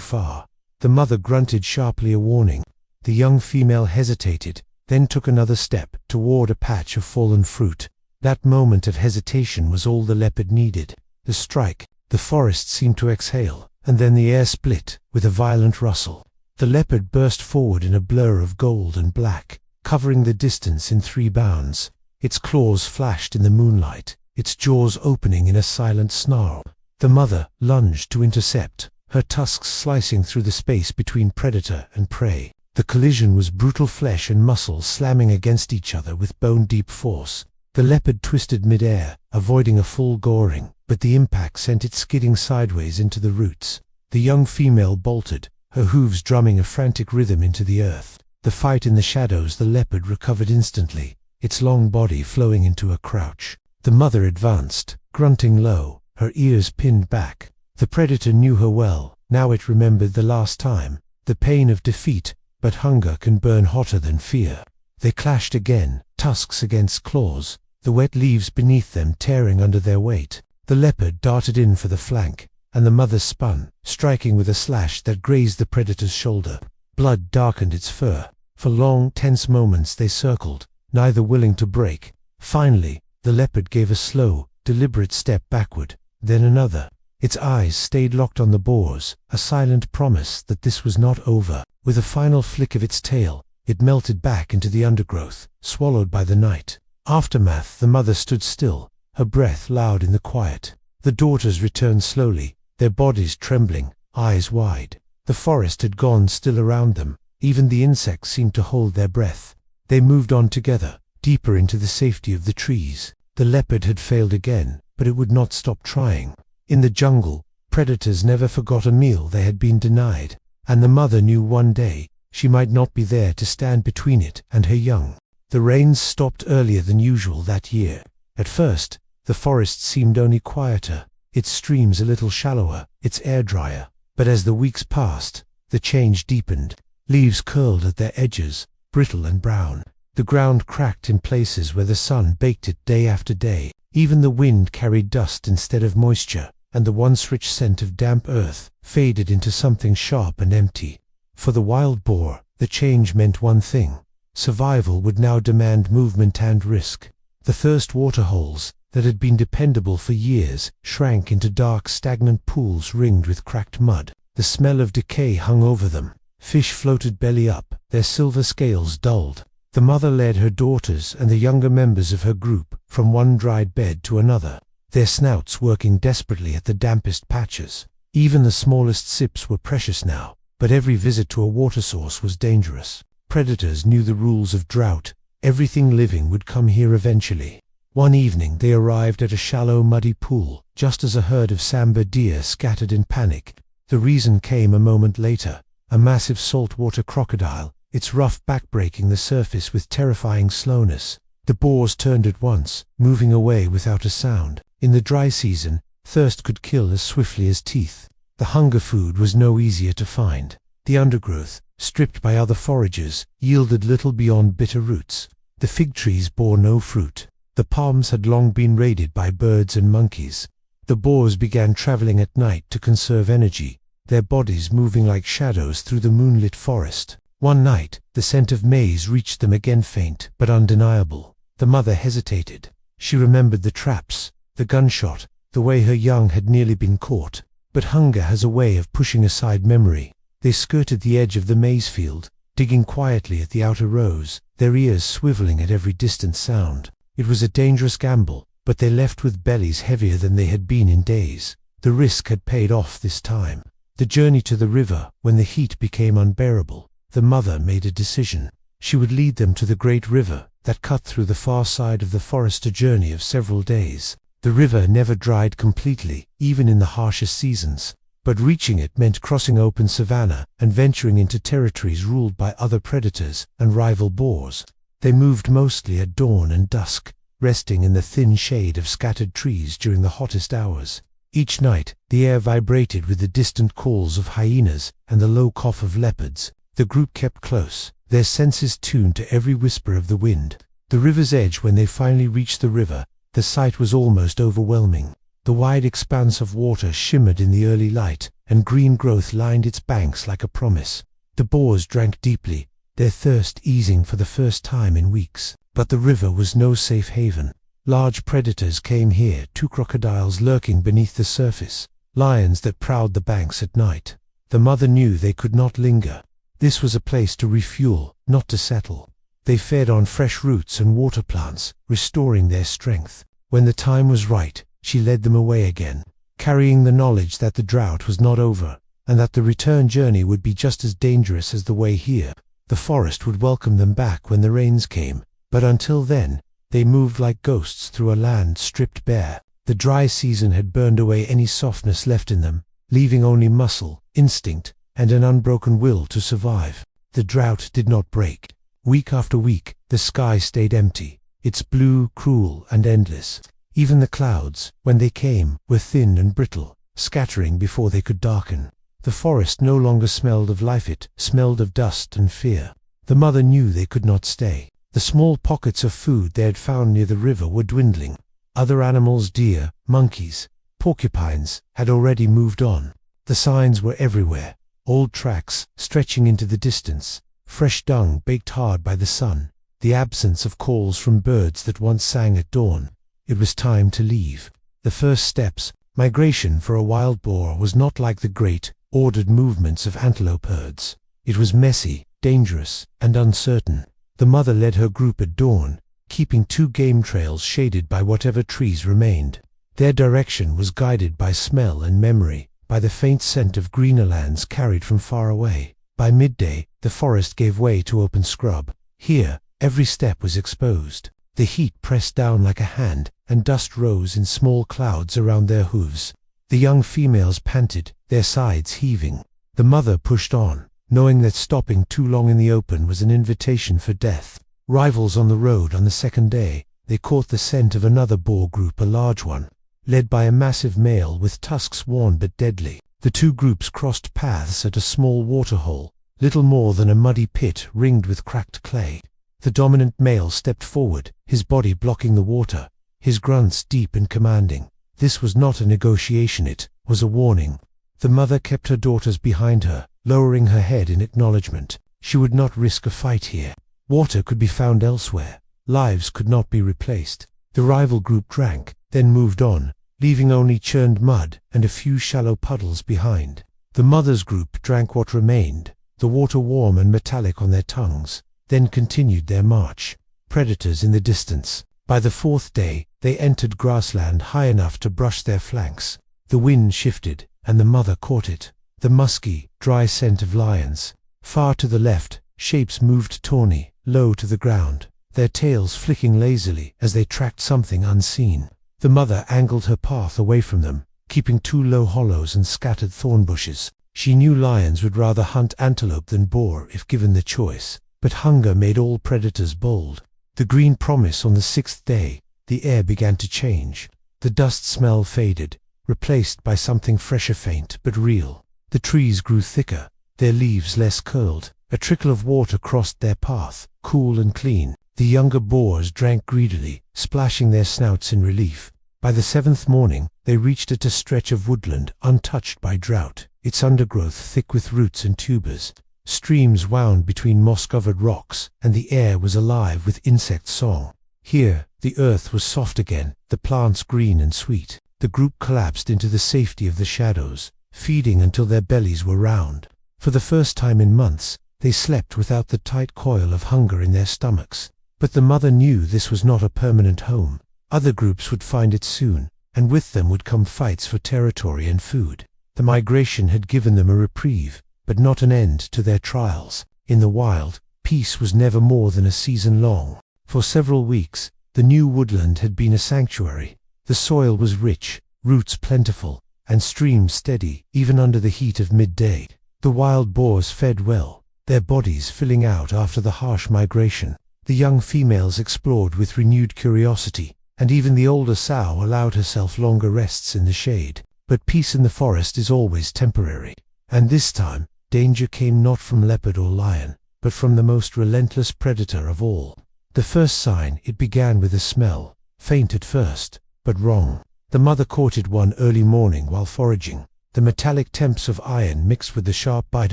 far. The mother grunted sharply a warning. The young female hesitated, then took another step toward a patch of fallen fruit. That moment of hesitation was all the leopard needed. The strike. The forest seemed to exhale, and then the air split with a violent rustle. The leopard burst forward in a blur of gold and black, covering the distance in 3 bounds. Its claws flashed in the moonlight, its jaws opening in a silent snarl. The mother lunged to intercept, her tusks slicing through the space between predator and prey. The collision was brutal, flesh and muscle slamming against each other with bone-deep force. The leopard twisted mid-air, avoiding a full goring, but the impact sent it skidding sideways into the roots. The young female bolted, her hooves drumming a frantic rhythm into the earth. The fight in the shadows, the leopard recovered instantly, its long body flowing into a crouch. The mother advanced, grunting low, her ears pinned back. The predator knew her well, now it remembered the last time, the pain of defeat, but hunger can burn hotter than fear. They clashed again, tusks against claws, the wet leaves beneath them tearing under their weight. The leopard darted in for the flank, and the mother spun, striking with a slash that grazed the predator's shoulder. Blood darkened its fur. For long, tense moments they circled, neither willing to break. Finally, the leopard gave a slow, deliberate step backward, then another. Its eyes stayed locked on the boars, a silent promise that this was not over. With a final flick of its tail, it melted back into the undergrowth, swallowed by the night. Aftermath. The mother stood still, her breath loud in the quiet. The daughters returned slowly, their bodies trembling, eyes wide. The forest had gone still around them. Even the insects seemed to hold their breath. They moved on together, deeper into the safety of the trees. The leopard had failed again, but it would not stop trying. In the jungle, predators never forgot a meal they had been denied, and the mother knew one day she might not be there to stand between it and her young. The rains stopped earlier than usual that year. At first, the forest seemed only quieter, its streams a little shallower, its air drier. But as the weeks passed, the change deepened. Leaves curled at their edges, brittle and brown. The ground cracked in places where the sun baked it day after day. Even the wind carried dust instead of moisture, and the once rich scent of damp earth faded into something sharp and empty. For the wild boar, the change meant one thing. Survival would now demand movement and risk. The thirst waterholes, that had been dependable for years, shrank into dark, stagnant pools ringed with cracked mud. The smell of decay hung over them. Fish floated belly up, their silver scales dulled. The mother led her daughters and the younger members of her group from one dried bed to another, their snouts working desperately at the dampest patches. Even the smallest sips were precious now, but every visit to a water source was dangerous. Predators knew the rules of drought. Everything living would come here eventually. One evening they arrived at a shallow, muddy pool, just as a herd of sambar deer scattered in panic. The reason came a moment later. A massive saltwater crocodile, its rough back breaking the surface with terrifying slowness. The boars turned at once, moving away without a sound. In the dry season, thirst could kill as swiftly as teeth. The hunger food was no easier to find. The undergrowth, stripped by other foragers, yielded little beyond bitter roots. The fig trees bore no fruit. The palms had long been raided by birds and monkeys. The boars began traveling at night to conserve energy, their bodies moving like shadows through the moonlit forest. One night, the scent of maize reached them again, faint but undeniable. The mother hesitated. She remembered the traps, the gunshot, the way her young had nearly been caught. But hunger has a way of pushing aside memory. They skirted the edge of the maize field, digging quietly at the outer rows, their ears swiveling at every distant sound. It was a dangerous gamble, but they left with bellies heavier than they had been in days. The risk had paid off this time. The journey to the river, when the heat became unbearable, the mother made a decision. She would lead them to the great river that cut through the far side of the forest, a journey of several days. The river never dried completely, even in the harshest seasons, but reaching it meant crossing open savanna and venturing into territories ruled by other predators and rival boars. They moved mostly at dawn and dusk, resting in the thin shade of scattered trees during the hottest hours. Each night, the air vibrated with the distant calls of hyenas and the low cough of leopards. The group kept close, their senses tuned to every whisper of the wind. The river's edge. When they finally reached the river, the sight was almost overwhelming. The wide expanse of water shimmered in the early light, and green growth lined its banks like a promise. The boars drank deeply, their thirst easing for the first time in weeks. But the river was no safe haven. Large predators came here, 2 crocodiles lurking beneath the surface, lions that prowled the banks at night. The mother knew they could not linger. This was a place to refuel, not to settle. They fed on fresh roots and water plants, restoring their strength. When the time was right, she led them away again, carrying the knowledge that the drought was not over, and that the return journey would be just as dangerous as the way here. The forest would welcome them back when the rains came, but until then, they moved like ghosts through a land stripped bare. The dry season had burned away any softness left in them, leaving only muscle, instinct, and an unbroken will to survive. The drought did not break. Week after week, the sky stayed empty, its blue, cruel, and endless. Even the clouds, when they came, were thin and brittle, scattering before they could darken. The forest no longer smelled of life, it smelled of dust and fear. The mother knew they could not stay. The small pockets of food they had found near the river were dwindling. Other animals, deer, monkeys, porcupines, had already moved on. The signs were everywhere, old tracks stretching into the distance, fresh dung baked hard by the sun, the absence of calls from birds that once sang at dawn. It was time to leave. The first steps, migration for a wild boar, was not like the great, ordered movements of antelope herds. It was messy, dangerous, and uncertain. The mother led her group at dawn, keeping 2 game trails shaded by whatever trees remained. Their direction was guided by smell and memory, by the faint scent of greener lands carried from far away. By midday, the forest gave way to open scrub. Here, every step was exposed. The heat pressed down like a hand, and dust rose in small clouds around their hooves. The young females panted, their sides heaving. The mother pushed on, knowing that stopping too long in the open was an invitation for death. Rivals on the road on the second day, they caught the scent of another boar group, a large one, led by a massive male with tusks worn but deadly. The 2 groups crossed paths at a small waterhole, little more than a muddy pit ringed with cracked clay. The dominant male stepped forward, his body blocking the water, his grunts deep and commanding. This was not a negotiation, it was a warning. The mother kept her daughters behind her, lowering her head in acknowledgement. She would not risk a fight here. Water could be found elsewhere. Lives could not be replaced. The rival group drank, then moved on, leaving only churned mud and a few shallow puddles behind. The mother's group drank what remained, the water warm and metallic on their tongues, then continued their march. Predators in the distance. By the 4th day, they entered grassland high enough to brush their flanks. The wind shifted, and the mother caught it. The musky, dry scent of lions. Far to the left, shapes moved tawny, low to the ground, their tails flicking lazily as they tracked something unseen. The mother angled her path away from them, keeping 2 low hollows and scattered thorn bushes. She knew lions would rather hunt antelope than boar if given the choice, but hunger made all predators bold. The green promise on the 6th day, the air began to change. The dust smell faded, replaced by something fresher, faint but real. The trees grew thicker, their leaves less curled. A trickle of water crossed their path, cool and clean. The younger boars drank greedily, splashing their snouts in relief. By the 7th morning, they reached a stretch of woodland untouched by drought, its undergrowth thick with roots and tubers. Streams wound between moss-covered rocks, and the air was alive with insect song. Here, the earth was soft again, the plants green and sweet. The group collapsed into the safety of the shadows, feeding until their bellies were round. For the first time in months, they slept without the tight coil of hunger in their stomachs. But the mother knew this was not a permanent home. Other groups would find it soon, and with them would come fights for territory and food. The migration had given them a reprieve, but not an end to their trials. In the wild, peace was never more than a season long. For several weeks, the new woodland had been a sanctuary. The soil was rich, roots plentiful, and streams steady, even under the heat of midday. The wild boars fed well, their bodies filling out after the harsh migration. The young females explored with renewed curiosity, and even the older sow allowed herself longer rests in the shade. But peace in the forest is always temporary. And this time, danger came not from leopard or lion, but from the most relentless predator of all. The first sign, it began with a smell, faint at first, but wrong. The mother caught it one early morning while foraging. The metallic temps of iron mixed with the sharp bite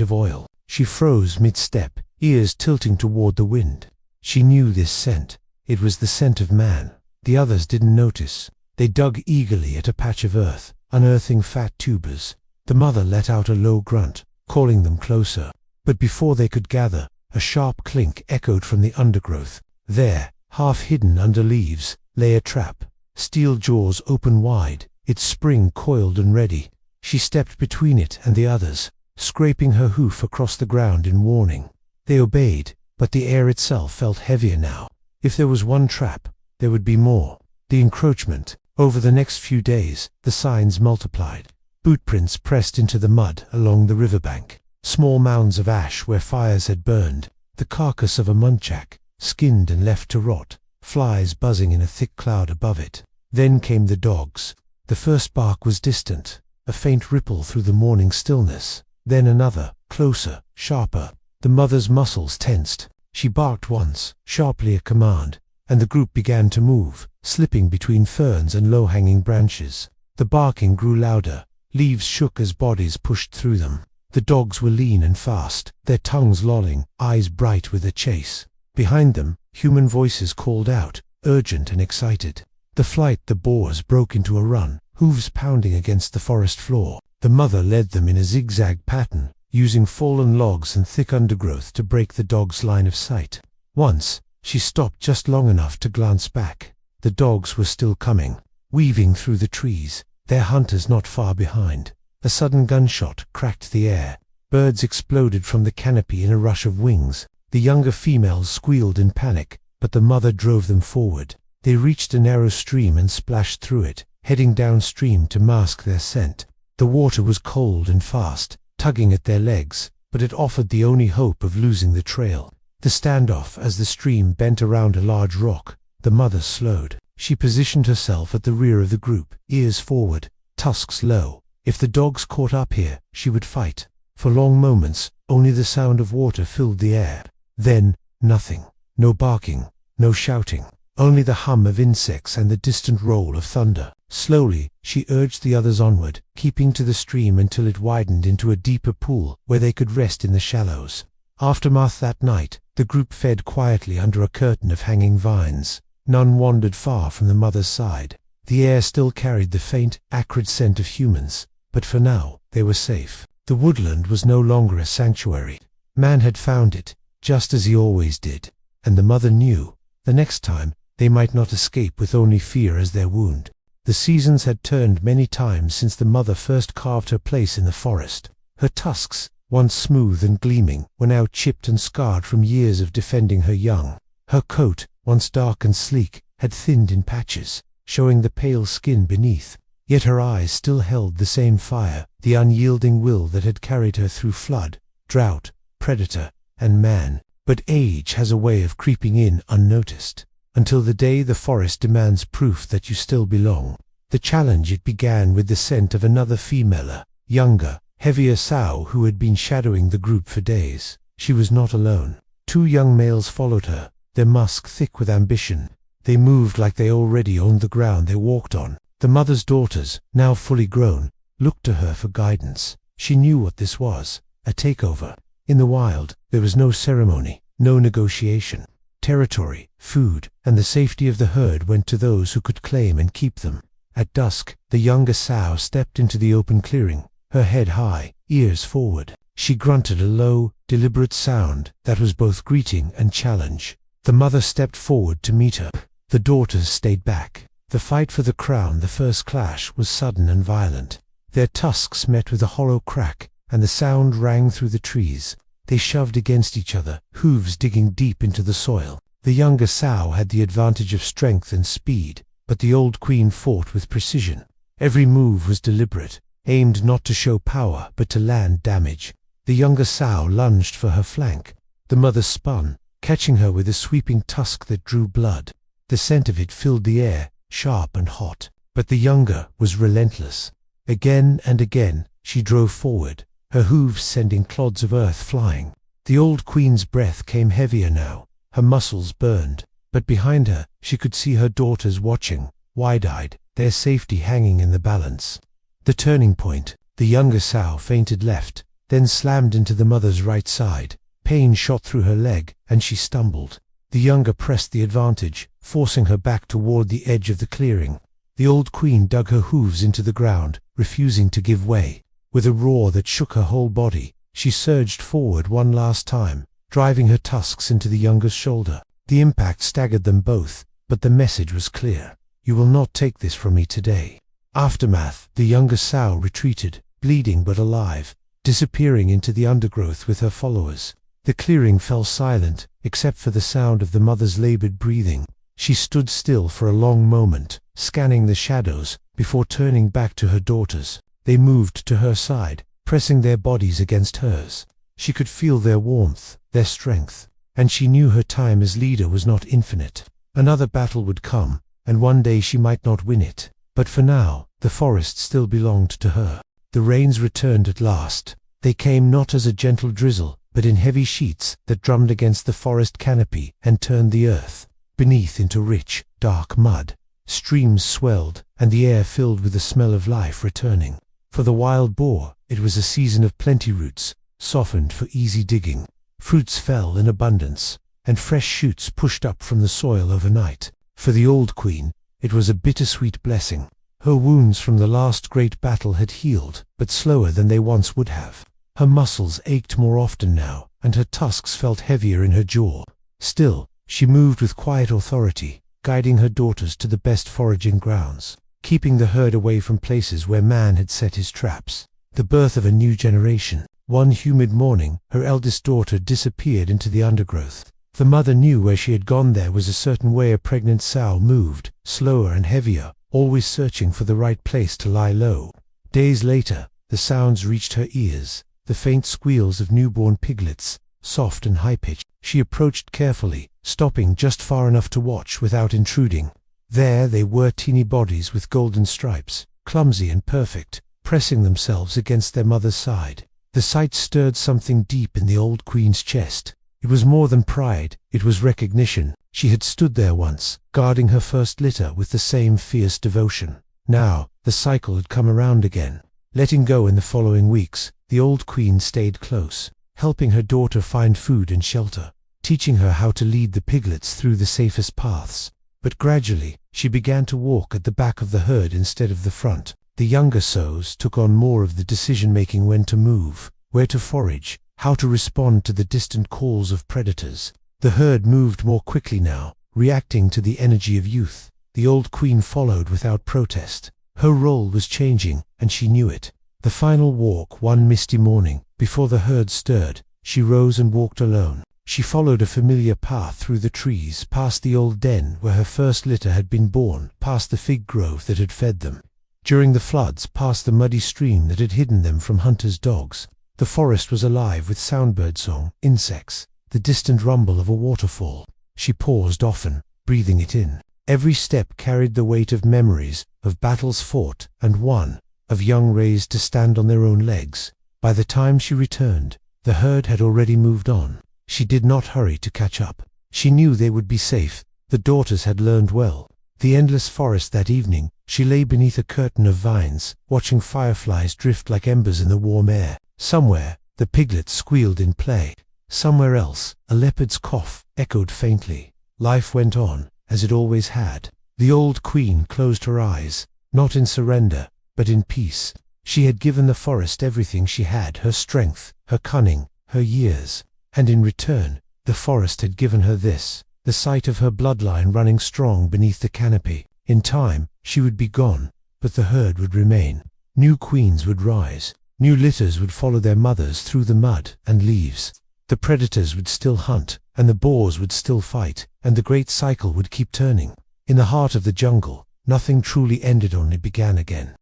of oil. She froze mid-step, ears tilting toward the wind. She knew this scent. It was the scent of man. The others didn't notice. They dug eagerly at a patch of earth, unearthing fat tubers. The mother let out a low grunt, calling them closer. But before they could gather, a sharp clink echoed from the undergrowth. There, half hidden under leaves, lay a trap. Steel jaws open wide, its spring coiled and ready. She stepped between it and the others, scraping her hoof across the ground in warning. They obeyed, but the air itself felt heavier now. If there was one trap, there would be more. The encroachment. Over the next few days, the signs multiplied. Bootprints pressed into the mud along the riverbank. Small mounds of ash where fires had burned. The carcass of a muntjac, skinned and left to rot. Flies buzzing in a thick cloud above it. Then came the dogs. The first bark was distant, a faint ripple through the morning stillness. Then another, closer, sharper. The mother's muscles tensed. She barked once, sharply a command, and the group began to move, slipping between ferns and low-hanging branches. The barking grew louder. Leaves shook as bodies pushed through them. The dogs were lean and fast, their tongues lolling, eyes bright with the chase. Behind them, human voices called out, urgent and excited. The flight the boars broke into a run, hooves pounding against the forest floor. The mother led them in a zigzag pattern, using fallen logs and thick undergrowth to break the dogs' line of sight. Once, she stopped just long enough to glance back. The dogs were still coming, weaving through the trees, their hunters not far behind. A sudden gunshot cracked the air. Birds exploded from the canopy in a rush of wings. The younger females squealed in panic, but the mother drove them forward. They reached a narrow stream and splashed through it, heading downstream to mask their scent. The water was cold and fast, tugging at their legs, but it offered the only hope of losing the trail. The standoff as the stream bent around a large rock. The mother slowed. She positioned herself at the rear of the group, ears forward, tusks low. If the dogs caught up here, she would fight. For long moments, only the sound of water filled the air. Then, nothing. No barking, no shouting. Only the hum of insects and the distant roll of thunder. Slowly, she urged the others onward, keeping to the stream until it widened into a deeper pool where they could rest in the shallows. Aftermath that night, the group fed quietly under a curtain of hanging vines. None wandered far from the mother's side. The air still carried the faint, acrid scent of humans, but for now, they were safe. The woodland was no longer a sanctuary. Man had found it, just as he always did, and the mother knew, the next time, they might not escape with only fear as their wound. The seasons had turned many times since the mother first carved her place in the forest. Her tusks, once smooth and gleaming, were now chipped and scarred from years of defending her young. Her coat, once dark and sleek, had thinned in patches, showing the pale skin beneath. Yet her eyes still held the same fire, the unyielding will that had carried her through flood, drought, predator, and man. But age has a way of creeping in unnoticed, until the day the forest demands proof that you still belong. The challenge it began with the scent of another female, younger, heavier sow who had been shadowing the group for days. She was not alone. 2 young males followed her, their musk thick with ambition. They moved like they already owned the ground they walked on. The mother's daughters, now fully grown, looked to her for guidance. She knew what this was, a takeover. In the wild, there was no ceremony, no negotiation. Territory, food, and the safety of the herd went to those who could claim and keep them. At dusk, the younger sow stepped into the open clearing, her head high, ears forward. She grunted a low, deliberate sound that was both greeting and challenge. The mother stepped forward to meet her. The daughters stayed back. The fight for the crown, the first clash, was sudden and violent. Their tusks met with a hollow crack, and the sound rang through the trees. They shoved against each other, hooves digging deep into the soil. The younger sow had the advantage of strength and speed, but the old queen fought with precision. Every move was deliberate, aimed not to show power, but to land damage. The younger sow lunged for her flank. The mother spun, catching her with a sweeping tusk that drew blood. The scent of it filled the air, sharp and hot. But the younger was relentless. Again and again, she drove forward, her hooves sending clods of earth flying. The old queen's breath came heavier now. Her muscles burned. But behind her, she could see her daughters watching, wide-eyed, their safety hanging in the balance. The turning point. The younger sow feinted left, then slammed into the mother's right side. Pain shot through her leg, and she stumbled. The younger pressed the advantage, forcing her back toward the edge of the clearing. The old queen dug her hooves into the ground, refusing to give way. With a roar that shook her whole body, she surged forward one last time, driving her tusks into the youngest shoulder. The impact staggered them both, but the message was clear. You will not take this from me today. Aftermath. The younger sow retreated, bleeding but alive, disappearing into the undergrowth with her followers. The clearing fell silent, except for the sound of the mother's labored breathing. She stood still for a long moment, scanning the shadows, before turning back to her daughters. They moved to her side, pressing their bodies against hers. She could feel their warmth, their strength, and she knew her time as leader was not infinite. Another battle would come, and one day she might not win it. But for now, the forest still belonged to her. The rains returned at last. They came not as a gentle drizzle, but in heavy sheets that drummed against the forest canopy and turned the earth beneath into rich, dark mud. Streams swelled, and the air filled with the smell of life returning. For the wild boar, it was a season of plenty. Roots softened for easy digging. Fruits fell in abundance, and fresh shoots pushed up from the soil overnight. For the old queen, it was a bittersweet blessing. Her wounds from the last great battle had healed, but slower than they once would have. Her muscles ached more often now, and her tusks felt heavier in her jaw. Still, she moved with quiet authority, guiding her daughters to the best foraging grounds, keeping the herd away from places where man had set his traps. The birth of a new generation. One humid morning, her eldest daughter disappeared into the undergrowth. The mother knew where she had gone. There was a certain way a pregnant sow moved, slower and heavier, always searching for the right place to lie low. Days later, the sounds reached her ears, the faint squeals of newborn piglets, soft and high-pitched. She approached carefully, stopping just far enough to watch without intruding. There they were, teeny bodies with golden stripes, clumsy and perfect, pressing themselves against their mother's side. The sight stirred something deep in the old queen's chest. It was more than pride, it was recognition. She had stood there once, guarding her first litter with the same fierce devotion. Now, the cycle had come around again. Letting go in the following weeks, the old queen stayed close, helping her daughter find food and shelter, teaching her how to lead the piglets through the safest paths. But gradually, she began to walk at the back of the herd instead of the front. The younger sows took on more of the decision-making: when to move, where to forage, how to respond to the distant calls of predators. The herd moved more quickly now, reacting to the energy of youth. The old queen followed without protest. Her role was changing, and she knew it. The final walk. One misty morning, before the herd stirred, she rose and walked alone. She followed a familiar path through the trees, past the old den where her first litter had been born, past the fig grove that had fed them. During the floods, past the muddy stream that had hidden them from hunters' dogs. The forest was alive with soundbird song, insects, the distant rumble of a waterfall. She paused often, breathing it in. Every step carried the weight of memories, of battles fought and won, of young raised to stand on their own legs. By the time she returned, the herd had already moved on. She did not hurry to catch up. She knew they would be safe. The daughters had learned well. The endless forest that evening, she lay beneath a curtain of vines, watching fireflies drift like embers in the warm air. Somewhere, the piglets squealed in play. Somewhere else, a leopard's cough echoed faintly. Life went on, as it always had. The old queen closed her eyes, not in surrender, but in peace. She had given the forest everything she had: her strength, her cunning, her years. And in return, the forest had given her this, the sight of her bloodline running strong beneath the canopy. In time, she would be gone, but the herd would remain. New queens would rise. New litters would follow their mothers through the mud and leaves. The predators would still hunt, and the boars would still fight, and the great cycle would keep turning. In the heart of the jungle, nothing truly ended, only began again.